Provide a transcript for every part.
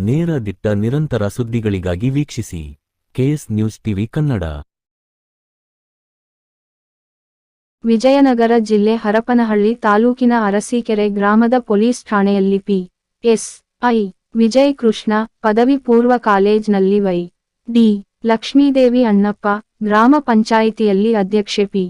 ನೇರ ದಿಟ್ಟ ನಿರಂತರ ಸುದ್ದಿಗಳಿಗಾಗಿ ವೀಕ್ಷಿಸಿ KS news TV Kannada. Vijayanagara ಜಿಲ್ಲೆ ಹರಪನಹಳ್ಳಿ ತಾಲೂಕಿನ ಅರಸೀಕೆರೆ ಗ್ರಾಮದ ಪೊಲೀಸ್ ಠಾಣೆಯಲ್ಲಿ ಪಿ.ಎಸ್.ಐ. ವಿಜಯ್ ಕೃಷ್ಣ ಪದವಿ ಪೂರ್ವ ಕಾಲೇಜ್ನಲ್ಲಿ ವೈ.ಡಿ. ಲಕ್ಷ್ಮೀದೇವಿ ಅಣ್ಣಪ್ಪ, ಗ್ರಾಮ ಪಂಚಾಯಿತಿಯಲ್ಲಿ ಅಧ್ಯಕ್ಷೆ ಪಿ.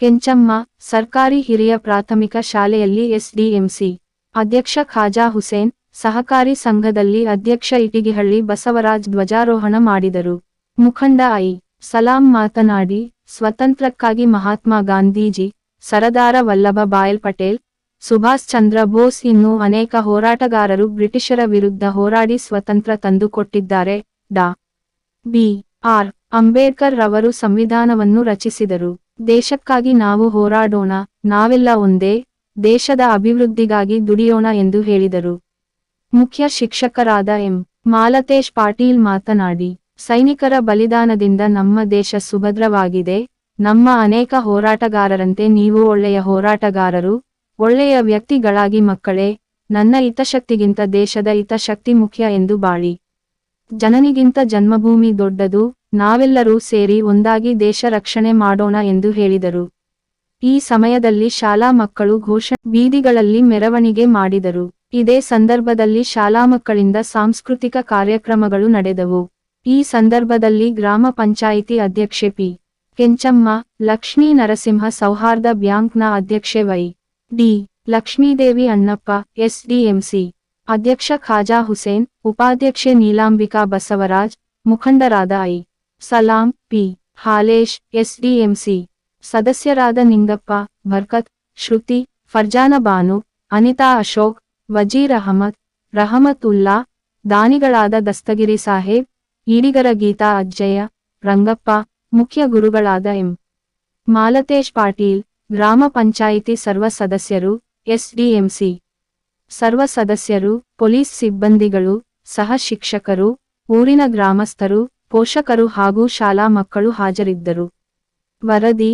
ಕೆಂಚಮ್ಮ, ಸರ್ಕಾರಿ ಹಿರಿಯ ಪ್ರಾಥಮಿಕ ಶಾಲೆಯಲ್ಲಿ ಎಸ್ಡಿಎಂಸಿ ಅಧ್ಯಕ್ಷ ಖಾಜಾ ಹುಸೇನ್, ಸಹಕಾರಿ ಸಂಘದಲ್ಲಿ ಅಧ್ಯಕ್ಷ ಇಟಿಗಿಹಳ್ಳಿ ಬಸವರಾಜ್ ಧ್ವಜಾರೋಹಣ ಮಾಡಿದರು. ಮುಖಂಡ ಐ. ಸಲಾಂ ಮಾತನಾಡಿ, ಸ್ವತಂತ್ರಕ್ಕಾಗಿ ಮಹಾತ್ಮ ಗಾಂಧೀಜಿ, ಸರದಾರ ವಲ್ಲಭಭಾಯ್ ಪಟೇಲ್, ಸುಭಾಷ್ ಚಂದ್ರ ಬೋಸ್ ಇನ್ನೂ ಅನೇಕ ಹೋರಾಟಗಾರರು ಬ್ರಿಟಿಷರ ವಿರುದ್ಧ ಹೋರಾಡಿ ಸ್ವತಂತ್ರ ತಂದುಕೊಟ್ಟಿದ್ದಾರೆ. ಡಾ. ಬಿ. ಆರ್. ಅಂಬೇಡ್ಕರ್ ರವರು ಸಂವಿಧಾನವನ್ನು ರಚಿಸಿದರು. ದೇಶಕ್ಕಾಗಿ ನಾವು ಹೋರಾಡೋಣ, ನಾವೆಲ್ಲ ಒಂದೇ, ದೇಶದ ಅಭಿವೃದ್ಧಿಗಾಗಿ ದುಡಿಯೋಣ ಎಂದು ಹೇಳಿದರು. ಮುಖ್ಯ ಶಿಕ್ಷಕರಾದ ಎಂ. ಮಾಲತೇಶ್ ಪಾಟೀಲ್ ಮಾತನಾಡಿ, ಸೈನಿಕರ ಬಲಿದಾನದಿಂದ ನಮ್ಮ ದೇಶ ಸುಭದ್ರವಾಗಿದೆ. ನಮ್ಮ ಅನೇಕ ಹೋರಾಟಗಾರರಂತೆ ನೀವು ಒಳ್ಳೆಯ ಹೋರಾಟಗಾರರು, ಒಳ್ಳೆಯ ವ್ಯಕ್ತಿಗಳಾಗಿ ಮಕ್ಕಳೇ. ನನ್ನ ಹಿತಶಕ್ತಿಗಿಂತ ದೇಶದ ಹಿತಶಕ್ತಿ ಮುಖ್ಯ ಎಂದು ಬಾಳಿ. ಜನನಿಗಿಂತ ಜನ್ಮಭೂಮಿ ದೊಡ್ಡದು, ನಾವೆಲ್ಲರೂ ಸೇರಿ ಒಂದಾಗಿ ದೇಶ ರಕ್ಷಣೆ ಮಾಡೋಣ ಎಂದು ಹೇಳಿದರು. ಈ ಸಮಯದಲ್ಲಿ ಶಾಲಾ ಮಕ್ಕಳು ಘೋಷಣೆ ಬೀದಿಗಳಲ್ಲಿ ಮೆರವಣಿಗೆ ಮಾಡಿದರು. ಇದೇ ಸಂದರ್ಭದಲ್ಲಿ ಶಾಲಾ ಮಕ್ಕಳಿಂದ ಸಾಂಸ್ಕೃತಿಕ ಕಾರ್ಯಕ್ರಮಗಳು ನಡೆದವು. ಈ ಸಂದರ್ಭದಲ್ಲಿ ಗ್ರಾಮ ಪಂಚಾಯಿತಿ ಅಧ್ಯಕ್ಷೆ ಪಿ. ಕೆಂಚಮ್ಮ, ಲಕ್ಷ್ಮೀ ನರಸಿಂಹ ಸೌಹಾರ್ದ ಬ್ಯಾಂಕ್ನ ಅಧ್ಯಕ್ಷೆ ವೈ.ಡಿ. ಲಕ್ಷ್ಮೀದೇವಿ ಅಣ್ಣಪ್ಪ, ಎಸ್ಡಿಎಂಸಿ ಅಧ್ಯಕ್ಷ ಖಾಜಾ ಹುಸೇನ್, ಉಪಾಧ್ಯಕ್ಷೆ ನೀಲಾಂಬಿಕಾ ಬಸವರಾಜ್, ಮುಖಂಡರಾದ I. Salam, P. Halesh, SDMC ಸದಸ್ಯರಾದ ನಿಂಗಪ್ಪ, ಬರ್ಕತ್, ಶ್ರುತಿ, ಫರ್ಜಾನ ಬಾನು, ಅನಿತಾ ಅಶೋಕ್, ವಜೀರ್ ಅಹಮದ್, ರಹಮತ್ ಉಲ್ಲಾ, ದಾನಿಗಳಾದ ದಸ್ತಗಿರಿ ಸಾಹೇಬ್, ಈಡಿಗರ ಗೀತಾ ಅಜ್ಜಯ್ಯ, ರಂಗಪ್ಪ, ಮುಖ್ಯ ಗುರುಗಳಾದ ಎಂ. ಮಾಲತೇಶ್ ಪಾಟೀಲ್, ಗ್ರಾಮ ಪಂಚಾಯಿತಿ ಸರ್ವ ಸದಸ್ಯರು, ಎಸ್ಡಿಎಂಸಿ ಸರ್ವ ಸದಸ್ಯರು, ಪೊಲೀಸ್ ಸಿಬ್ಬಂದಿಗಳು, ಸಹ ಶಿಕ್ಷಕರು, ಊರಿನ ಗ್ರಾಮಸ್ಥರು, ಪೋಷಕರು ಹಾಗೂ ಶಾಲಾ ಮಕ್ಕಳು ಹಾಜರಿದ್ದರು. ವರದಿ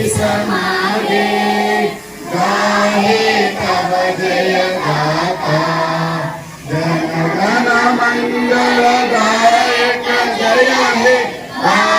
समागे गाहे तव जय गाथा जन गण मंगल दायक जय हे